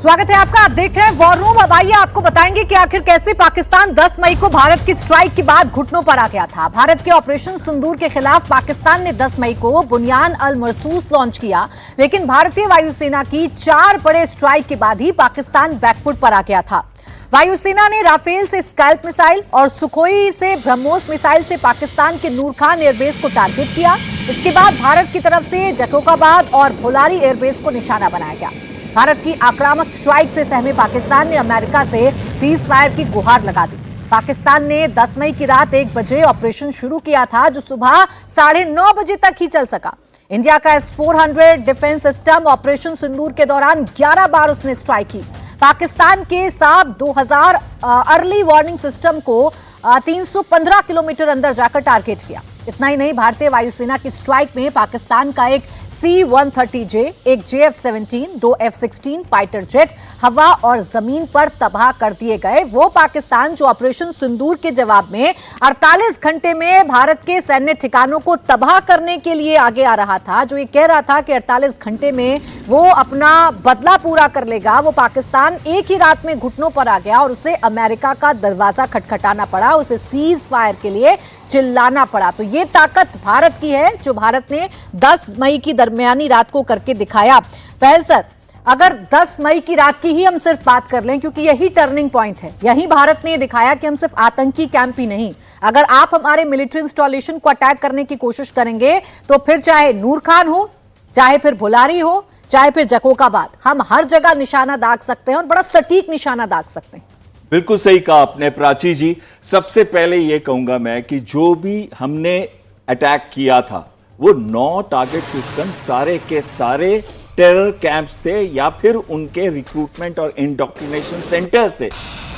स्वागत है आपका। आप देख रहे हैं वॉर रूम। अब आइए आपको बताएंगे कि आखिर कैसे पाकिस्तान 10 मई को भारत की स्ट्राइक के बाद घुटनों पर आ गया था। भारत के ऑपरेशन सिंदूर के खिलाफ पाकिस्तान ने 10 मई को बुनियान अल मरसूस लॉन्च किया, लेकिन भारतीय वायुसेना की 4 बड़े स्ट्राइक के बाद ही पाकिस्तान बैकफुट पर आ गया था। वायुसेना ने राफेल से स्कैल्प मिसाइल और सुखोई से ब्रह्मोस मिसाइल से पाकिस्तान के नूर खान एयरबेस को टारगेट किया। इसके बाद भारत की तरफ से जकोकाबाद और भोलारी एयरबेस को निशाना बनाया गया। भारत की आक्रामक स्ट्राइक से सहमे पाकिस्तान ने अमेरिका से सीज फायर की गुहार लगा दी। पाकिस्तान ने 10 मई की रात 1 बजे ऑपरेशन शुरू किया था, जो सुबह 9:30 बजे तक ही चल सका। इंडिया का S-400 डिफेंस सिस्टम ऑपरेशन सिंदूर के दौरान 11 बार उसने स्ट्राइक की। पाकिस्तान के साब 2000 अर्ली वार्निंग सिस्टम को 315 किलोमीटर अंदर जाकर टारगेट किया। इतना ही नहीं, भारतीय वायुसेना की स्ट्राइक में पाकिस्तान का एक C-130J, एक JF-17, 2 F-16 फाइटर जेट हवा और जमीन पर तबाह कर दिए गए। वो पाकिस्तान जो ऑपरेशन सिंदूर के जवाब में 48 घंटे में भारत के सैन्य ठिकानों को तबाह करने के लिए आगे आ रहा था, जो ये कह रहा था कि 48 घंटे में वो अपना बदला पूरा कर लेगा, वो पाकिस्तान एक ही रात में घुटनों पर आ गया और उसे अमेरिका का दरवाजा खटखटाना पड़ा, उसे सीज फायर के लिए चिल्लाना पड़ा। तो ये ताकत भारत की है, जो भारत ने 10 मई की दरमियानी रात को करके दिखाया। पहल सर, अगर 10 मई की रात की ही हम सिर्फ बात कर लें, क्योंकि यही टर्निंग पॉइंट है, यही भारत ने दिखाया कि हम सिर्फ आतंकी कैंप ही नहीं, अगर आप हमारे मिलिट्री इंस्टॉलेशन को अटैक करने की कोशिश करेंगे तो फिर चाहे नूर खान हो, चाहे फिर भुलारी हो, चाहे फिर जकोकाबाद, हम हर जगह निशाना दाग सकते हैं और बड़ा सटीक निशाना दाग सकते हैं। बिल्कुल सही कहा आपने प्राची जी। सबसे पहले यह कहूंगा मैं कि जो भी हमने अटैक किया था वो 9 टारगेट सिस्टम सारे के सारे टेरर कैंप्स थे या फिर उनके रिक्रूटमेंट और इंडोक्ट्रिनेशन सेंटर्स थे।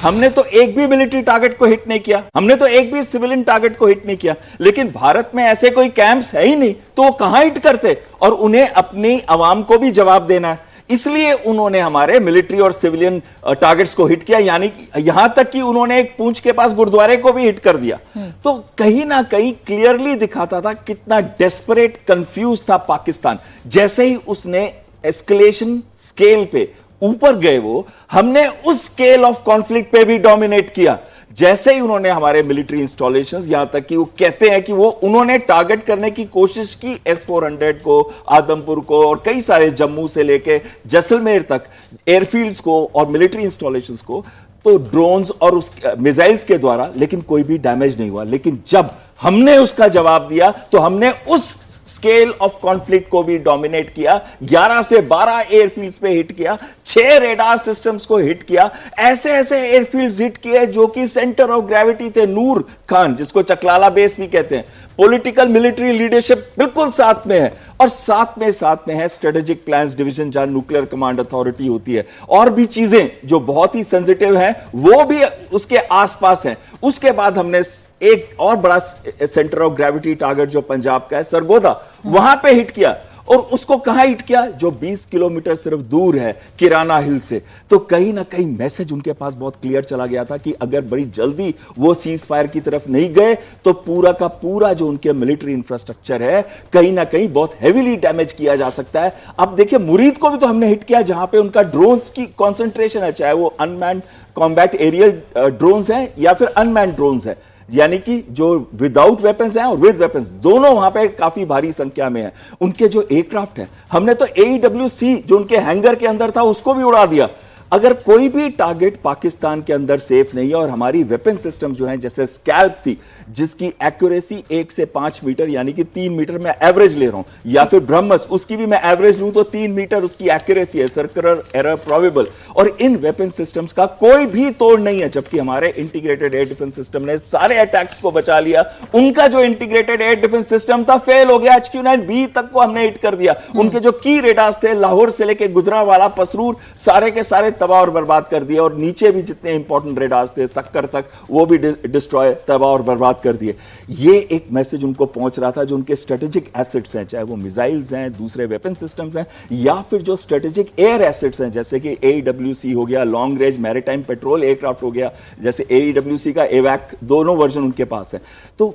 हमने तो एक भी मिलिट्री टारगेट को हिट नहीं किया, हमने तो एक भी सिविलियन टारगेट को हिट नहीं किया। लेकिन भारत में ऐसे कोई कैंप्स है ही नहीं, तो वो कहां हिट करते? और उन्हें अपनी आवाम को भी जवाब देना है, इसलिए उन्होंने हमारे मिलिट्री और सिविलियन टारगेट्स को हिट किया। यानी यहां तक कि उन्होंने एक पूंछ के पास गुरुद्वारे को भी हिट कर दिया। तो कहीं ना कहीं क्लियरली दिखाता था कितना डेस्परेट, कंफ्यूज था पाकिस्तान। जैसे ही उसने एस्केलेशन स्केल पे ऊपर गए, वो हमने उस स्केल ऑफ कॉन्फ्लिक्ट पे भी डोमिनेट किया। जैसे ही उन्होंने हमारे मिलिट्री इंस्टॉलेशंस, यहां तक कि वो कहते हैं कि वो उन्होंने टारगेट करने की कोशिश की S-400 को, आदमपुर को और कई सारे जम्मू से लेके जैसलमेर तक एयरफील्ड्स को और मिलिट्री इंस्टॉलेशंस को, तो ड्रोन्स और उस मिसाइल्स के द्वारा, लेकिन कोई भी डैमेज नहीं हुआ। लेकिन जब हमने उसका जवाब दिया तो हमने उस स्केल ऑफ कॉन्फ्लिक्ट को भी डोमिनेट किया। 11 से 12 एयरफील्ड्स पे हिट किया, 6 रेडार सिस्टम्स को हिट किया, ऐसे ऐसे एयरफील्ड्स हिट किए जो कि सेंटर ऑफ ग्रेविटी थे। नूर खान, जिसको चकलाला बेस भी कहते हैं, पॉलिटिकल मिलिट्री लीडरशिप बिल्कुल साथ में है, और साथ में है स्ट्रेटेजिक प्लान्स डिवीजन, जहां न्यूक्लियर कमांड अथॉरिटी होती है, और भी चीजें जो बहुत ही सेंसिटिव हैं वो भी उसके आसपास हैं। उसके बाद हमने एक और बड़ा सेंटर ऑफ ग्रेविटी टारगेट जो पंजाब का है, सरगोदा, वहां पे हिट किया। और उसको कहां हिट किया? जो 20 किलोमीटर सिर्फ दूर है, किराना हिल से। तो कहीं ना कहीं मैसेज उनके पास बहुत क्लियर चला गया था कि अगर बड़ी जल्दी वो सीज फायर की तरफ नहीं गए तो पूरा का पूरा जो उनके मिलिट्री इंफ्रास्ट्रक्चर है कहीं ना कहीं बहुत हेवीली डैमेज किया जा सकता है। अब देखिए, मुरीद को भी तो हमने हिट किया, जहां पे उनका ड्रोन्स की कॉन्सेंट्रेशन है, चाहे वो अनमैन्ड कॉम्बैट एरियल ड्रोन्स हैं या फिर अनमैन्ड ड्रोन्स हैं, यानी कि जो विदाउट वेपन्स हैं और विद वेपन्स, दोनों वहां पे काफी भारी संख्या में है। उनके जो एयरक्राफ्ट है, हमने तो AEW-C जो उनके हैंगर के अंदर था उसको भी उड़ा दिया। अगर कोई भी टारगेट पाकिस्तान के अंदर सेफ नहीं है, और हमारी वेपन सिस्टम जो है, जैसे स्कैल्प थी जिसकी एक्यूरेसी 1 से 5 मीटर यानी कि 3 मीटर में एवरेज ले रहा हूं, या फिर ब्रह्मस, उसकी भी मैं एवरेज लूं तो 3 मीटर उसकी एक्यूरेसी है, सर्कुलर एरर प्रोबेबल, और इन वेपन सिस्टम्स का कोई भी तोड़ नहीं है। जबकि हमारे इंटीग्रेटेड एयर डिफेंस सिस्टम ने सारे अटैक्स को बचा लिया। उनका जो इंटीग्रेटेड एयर डिफेंस सिस्टम था फेल हो गया, HQ-9B तक को हमने हिट कर दिया। उनके जो की रेडार्स थे, लाहौर से लेके गुजरांवाला, पसरूर, सारे के सारे तबाह और बर्बाद कर दिया। और नीचे भी जितने इंपॉर्टेंट रेडार्स थे, सक्कर तक, वो भी डिस्ट्रॉय, तबाह और बर्बाद बर्बाद कर दिए। ये एक मैसेज उनको पहुंच रहा था, जो उनके स्ट्रेटेजिक एसेट्स हैं, चाहे वो मिसाइल्स हैं, दूसरे वेपन सिस्टम्स हैं, या फिर जो स्ट्रेटेजिक एयर एसेट्स हैं, जैसे कि AEWC हो गया, long range maritime petrol aircraft हो गया, जैसे AEWC का एवैक, दोनों वर्जन उनके पास है। तो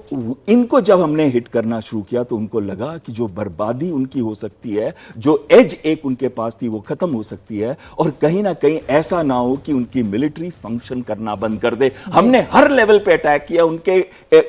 इनको जब हमने हिट करना शुरू किया तो उनको लगा कि जो बर्बादी उनकी हो सकती है, जो एज एक उनके पास थी, वो खत्म हो सकती है, और कहीं ना कहीं ऐसा ना हो कि उनकी मिलिट्री फंक्शन करना बंद कर दे। हमने हर लेवल पे अटैक किया, उनके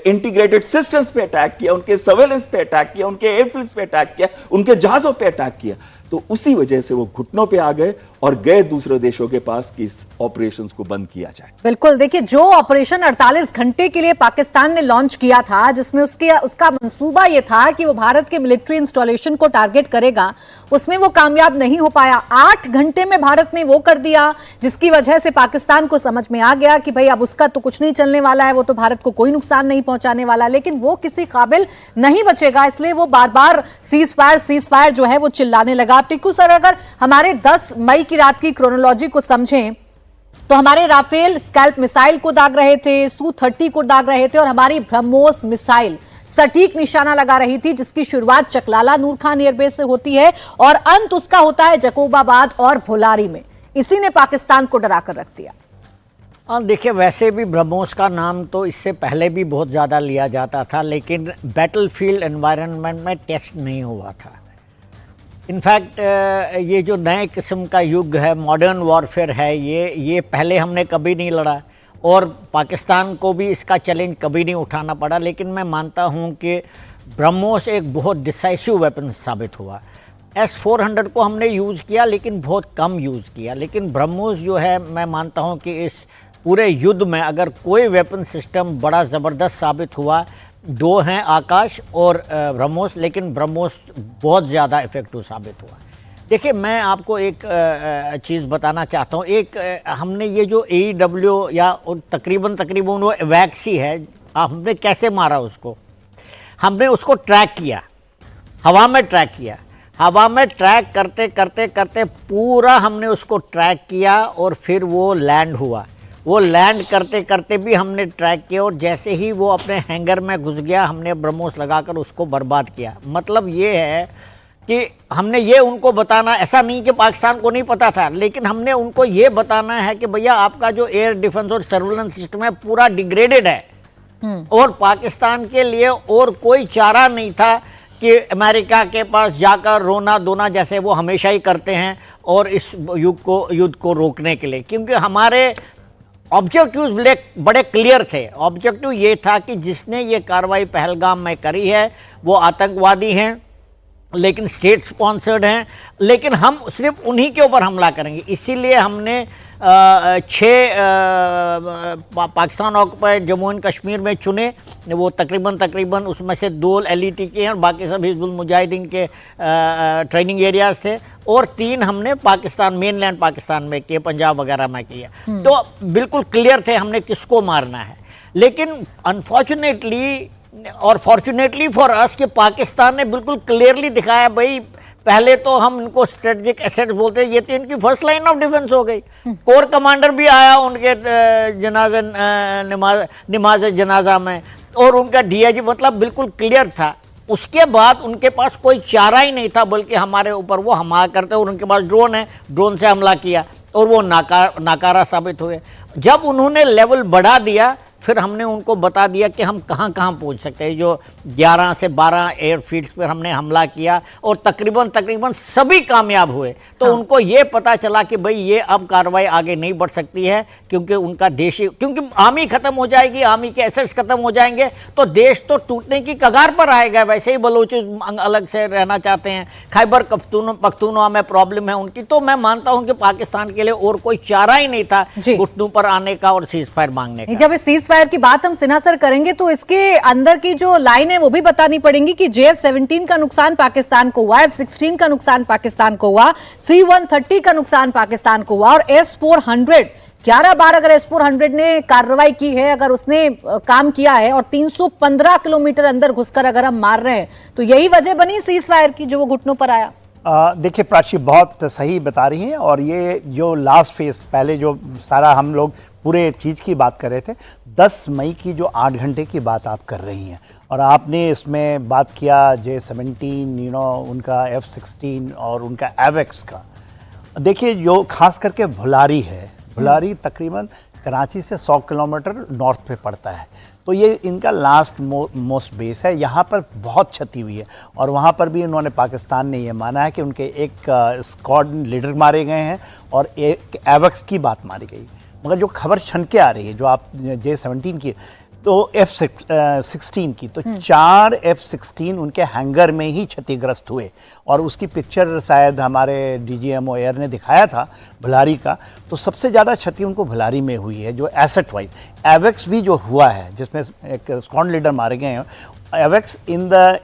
इंटीग्रेटेड सिस्टम्स पे अटैक किया, उनके सर्वेलेंस पे अटैक किया, उनके एयरफील्ड्स पे अटैक किया, उनके जहाजों पे अटैक किया। तो उसी वजह से वो घुटनों पे आ गए और गए दूसरे देशों के पास कि इस ऑपरेशंस को बंद किया जाए। बिल्कुल, देखिए जो ऑपरेशन 48 घंटे के लिए पाकिस्तान ने लॉन्च किया था, जिसमें उसका मंसूबा यह था कि वो भारत के मिलिट्री इंस्टॉलेशन को टारगेट करेगा, उसमें वो कामयाब नहीं हो पाया। 8 घंटे में भारत ने वो कर दिया, जिसकी वजह से पाकिस्तान को समझ में आ गया कि भाई अब उसका तो कुछ नहीं चलने वाला है, वो तो भारत को कोई नुकसान नहीं पहुंचाने वाला। लेकिन वो किसी काबिल नहीं बचेगा, इसलिए वो बार बार सीज फायर जो है वो चिल्लाने लगा। टिक्कू सर, अगर हमारे 10 मई की रात की क्रोनोलॉजी को समझें तो हमारे राफेल स्कैल्प मिसाइल को दाग रहे थे, Su-30 को दाग रहे थे, और हमारी ब्रह्मोस मिसाइल सटीक निशाना लगा रही थी, जिसकी शुरुआत चकलाला नूर खान एयरबेस से होती है और अंत उसका होता है जकोबाबाद और भोलारी में। इसी ने पाकिस्तान को डरा कर रख दिया। हाँ, देखिए वैसे भी ब्रह्मोस का नाम तो इससे पहले भी बहुत ज़्यादा लिया जाता था, लेकिन बैटलफील्ड एनवायरनमेंट में टेस्ट नहीं हुआ था। इनफैक्ट ये जो नए किस्म का युग है, मॉडर्न वॉरफेयर है, ये पहले हमने कभी नहीं लड़ा और पाकिस्तान को भी इसका चैलेंज कभी नहीं उठाना पड़ा। लेकिन मैं मानता हूँ कि ब्रह्मोस एक बहुत डिसाइसिव वेपन साबित हुआ। S-400 को हमने यूज़ किया लेकिन बहुत कम यूज़ किया, लेकिन ब्रह्मोस जो है, मैं मानता हूँ कि इस पूरे युद्ध में अगर कोई वेपन सिस्टम बड़ा ज़बरदस्त साबित हुआ, 2 हैं, आकाश और ब्रह्मोस, लेकिन ब्रह्मोस बहुत ज़्यादा इफेक्टिव साबित हुआ। देखिए मैं आपको एक चीज़ बताना चाहता हूँ। हमने ये जो AEW या तकरीबन वो वैक्सी है, हमने कैसे मारा उसको, हमने उसको ट्रैक किया, हवा में ट्रैक किया। हवा में ट्रैक करते करते करते पूरा हमने उसको ट्रैक किया और फिर वो लैंड हुआ। वो लैंड करते करते भी हमने ट्रैक किया और जैसे ही वो अपने हैंगर में घुस गया, हमने ब्रह्मोस लगाकर उसको बर्बाद किया। मतलब ये है कि हमने ये उनको बताना, ऐसा नहीं कि पाकिस्तान को नहीं पता था, लेकिन हमने उनको ये बताना है कि भैया आपका जो एयर डिफेंस और सर्विलेंस सिस्टम है पूरा डिग्रेडेड है और पाकिस्तान के लिए और कोई चारा नहीं था कि अमेरिका के पास जाकर रोना धोना, जैसे वो हमेशा ही करते हैं, और इस युद्ध को रोकने के लिए, क्योंकि हमारे ऑब्जेक्टिव्स बड़े क्लियर थे। ऑब्जेक्टिव ये था कि जिसने ये कार्रवाई पहलगाम में करी है वो आतंकवादी हैं, लेकिन स्टेट स्पॉन्सर्ड हैं, लेकिन हम सिर्फ उन्हीं के ऊपर हमला करेंगे। इसीलिए हमने 6 पाकिस्तान ऑक्युपाइड जम्मू एंड कश्मीर में चुने। वो तकरीबन उसमें से 2 LET के हैं और बाकी सब हिजबुल मुजाहिदीन के ट्रेनिंग एरियाज थे, और 3 हमने पाकिस्तान, मेनलैंड पाकिस्तान में किए, पंजाब वगैरह में किया। तो बिल्कुल क्लियर थे हमने किसको मारना है। लेकिन अनफॉर्चुनेटली और फॉर्चुनेटली फॉर अस कि पाकिस्तान ने बिल्कुल क्लियरली दिखाया, भाई पहले तो हम इनको स्ट्रेटेजिक एसेट्स बोलते हैं, ये तो इनकी फर्स्ट लाइन ऑफ डिफेंस हो गई। कोर कमांडर भी आया उनके नमाज जनाजा में, और उनका DIG, मतलब बिल्कुल क्लियर था। उसके बाद उनके पास कोई चारा ही नहीं था, बल्कि हमारे ऊपर वो हमला करते, और उनके पास ड्रोन है, ड्रोन से हमला किया और वो नाकारा साबित हुए। जब उन्होंने लेवल बढ़ा दिया, फिर हमने उनको बता दिया कि हम कहाँ कहाँ पहुँच सकते हैं। जो 11 से 12 एयरफील्ड्स पर हमने हमला किया और तकरीबन सभी कामयाब हुए। तो हाँ। उनको ये पता चला कि भाई ये अब कार्रवाई आगे नहीं बढ़ सकती है, क्योंकि उनका देश ही, क्योंकि आर्मी खत्म हो जाएगी, आर्मी के एसेट्स खत्म हो जाएंगे तो देश तो टूटने की कगार पर आएगा। वैसे ही बलोच अलग से रहना चाहते हैं, खैबर पख्तूनख्वा में प्रॉब्लम है उनकी। तो मैं मानता हूँ कि पाकिस्तान के लिए और कोई चारा ही नहीं था घुटनों पर आने का और सीज फायर मांगने का। जब सीज फायर की बात हम सिन्हा सर करेंगे तो इसके अंदर की जो लाइन है वो भी बतानी पड़ेगी कि JF-17 का नुकसान पाकिस्तान को हुआ, F-16 का नुकसान पाकिस्तान को हुआ, C-130 का नुकसान पाकिस्तान को हुआ, और S-400 11 बार अगर S-400 ने कार्रवाई की है, अगर उसने काम किया है, और 315 किलोमीटर अंदर घुसकर अगर हम मार रहे हैं, तो यही वजह बनी सीज फायर की जो वो घुटनों पर आया। देखिए प्राची बहुत सही बता रही हैं, और ये जो लास्ट फेज पहले जो सारा हम लोग पूरे चीज़ की बात कर रहे थे, 10 मई की जो 8 घंटे की बात आप कर रही हैं, और आपने इसमें बात किया J-17 उनका F-16 और उनका एवेक्स का। देखिए जो खास करके भुलारी है, भुलारी तकरीबन कराची से 100 किलोमीटर नॉर्थ पे पड़ता है, तो ये इनका लास्ट मोस्ट बेस है। यहाँ पर बहुत क्षति हुई है, और वहाँ पर भी उन्होंने, पाकिस्तान ने ये माना है कि उनके एक स्क्वाड लीडर मारे गए हैं और एक एवेक्स की बात मारी गई। मगर जो खबर छन के आ रही है, जो आप J-17 की तो F-16 की, तो 4 F-16 उनके हैंगर में ही क्षतिग्रस्त हुए, और उसकी पिक्चर शायद हमारे DGMO एयर ने दिखाया था भुलारी का। तो सबसे ज़्यादा क्षति उनको भुलारी में हुई है, जो एसेट वाइज। एवेक्स भी जो हुआ है, जिसमें एक स्क्वाड लीडर मारे गए हैं, एवेक्स इन द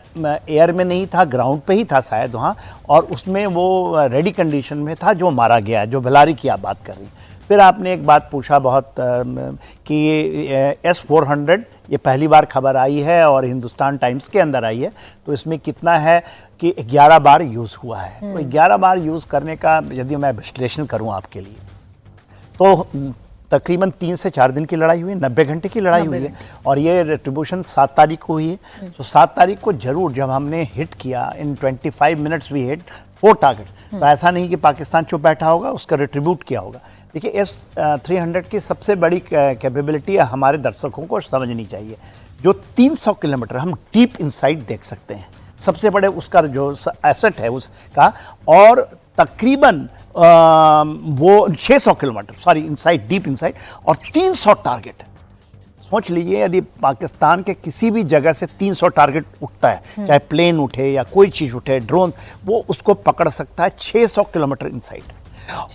एयर में नहीं था, ग्राउंड पे ही था शायद वहाँ, और उसमें वो रेडी कंडीशन में था जो मारा गया, जो भुलारी की आप बात कर रही हैं। फिर आपने एक बात पूछा बहुत कि ये S-400, ये पहली बार खबर आई है और हिंदुस्तान टाइम्स के अंदर आई है, तो इसमें कितना है कि 11 बार यूज़ हुआ है। तो 11 बार यूज़ करने का यदि मैं विश्लेषण करूं आपके लिए, तो तकरीबन 3 से 4 दिन की लड़ाई हुई है, 90 घंटे की लड़ाई हुई है, और ये रेट्रीब्यूशन 7 तारीख को हुई है। तो 7 तारीख को जरूर जब हमने हिट किया, इन 25 मिनट्स वी हिट 4 टारगेट, तो ऐसा नहीं कि पाकिस्तान चुप बैठा होगा, उसका रिट्रीब्यूट किया होगा। देखिए S-300 की सबसे बड़ी कैपेबिलिटी हमारे दर्शकों को समझनी चाहिए, जो 300 किलोमीटर हम डीप इनसाइड देख सकते हैं, सबसे बड़े उसका जो एसेट है उसका, और तकरीबन वो 600 kilometre, sorry inside, deep inside, और 300 टारगेट। सोच लीजिए यदि पाकिस्तान के किसी भी जगह से 300 टारगेट उठता है, चाहे प्लेन उठे या कोई चीज़ उठे, ड्रोन, वो उसको पकड़ सकता है 600 किलोमीटर इनसाइड।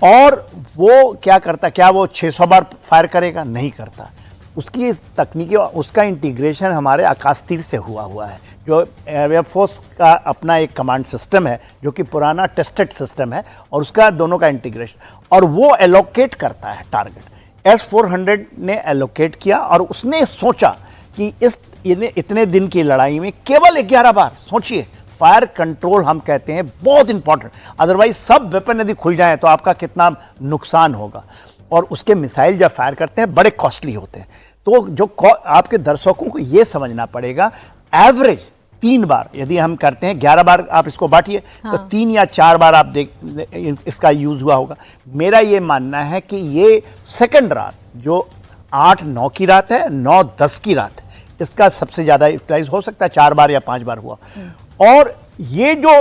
और वो क्या करता, क्या वो 600 बार फायर करेगा? नहीं करता। उसकी तकनीकी, उसका इंटीग्रेशन हमारे आकाश तीर से हुआ है, जो एयरफोर्स का अपना एक कमांड सिस्टम है, जो कि पुराना टेस्टेड सिस्टम है, और उसका दोनों का इंटीग्रेशन, और वो एलोकेट करता है टारगेट। S-400 ने एलोकेट किया, और उसने सोचा कि इतने दिन की लड़ाई में केवल 11 बार, सोचिए, फायर कंट्रोल हम कहते हैं बहुत इंपॉर्टेंट, अदरवाइज सब वेपन यदि खुल जाए तो आपका कितना नुकसान होगा। और उसके मिसाइल जब फायर करते हैं बड़े कॉस्टली होते हैं, तो जो आपके दर्शकों को ये समझना पड़ेगा, एवरेज 3 बार यदि हम करते हैं, 11 बार आप इसको बांटिए, तो 3 या 4 बार आप इसका यूज हुआ होगा। मेरा ये मानना है कि ये सेकंड रात, जो 8-9 की रात है, 9-10 की रात है, इसका सबसे ज्यादा यूटिलाइज हो सकता है, 4 बार या 5 बार हुआ। और ये जो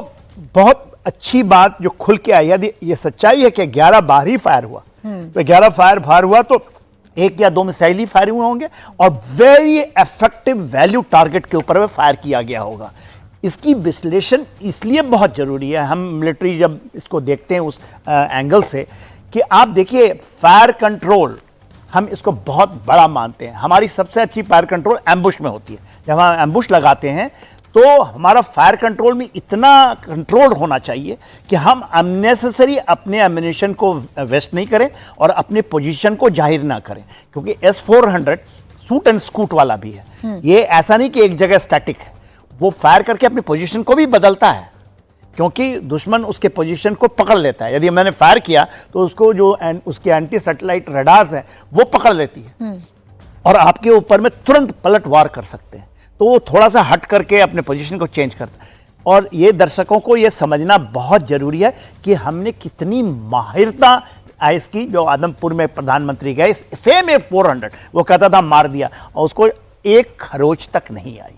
बहुत अच्छी बात जो खुल के आई, यदि ये सच्चाई है कि 11 बार ही फायर हुआ, तो 11 फायर हुआ तो 1 या 2 मिसाइल ही फायर हुए होंगे, और वेरी इफेक्टिव वैल्यू टारगेट के ऊपर में फायर किया गया होगा। इसकी विश्लेषण इसलिए बहुत जरूरी है, हम मिलिट्री जब इसको देखते हैं उस एंगल से, कि आप देखिए फायर कंट्रोल हम इसको बहुत बड़ा मानते हैं। हमारी सबसे अच्छी फायर कंट्रोल एम्बुश में होती है। जब हम एम्बुश लगाते हैं तो हमारा फायर कंट्रोल में इतना कंट्रोल होना चाहिए कि हम अननेसेसरी अपने एम्यूनिशन को वेस्ट नहीं करें और अपने पोजीशन को जाहिर ना करें, क्योंकि S-400 शूट एंड स्कूट वाला भी है। ये ऐसा नहीं कि एक जगह स्टैटिक है, वो फायर करके अपनी पोजीशन को भी बदलता है, क्योंकि दुश्मन उसके पोजीशन को पकड़ लेता है। यदि मैंने फायर किया तो उसको जो उसकी एंटी सैटेलाइट रडार्स हैं वो पकड़ लेती है, और आपके ऊपर में तुरंत पलट वार कर सकते हैं। तो वो थोड़ा सा हट करके अपने पोजीशन को चेंज करता है। और ये दर्शकों को ये समझना बहुत जरूरी है कि हमने कितनी माहिरता इसकी, जो आदमपुर में प्रधानमंत्री गए, सेम F-400 वो कहता था मार दिया, और उसको एक खरोच तक नहीं आई।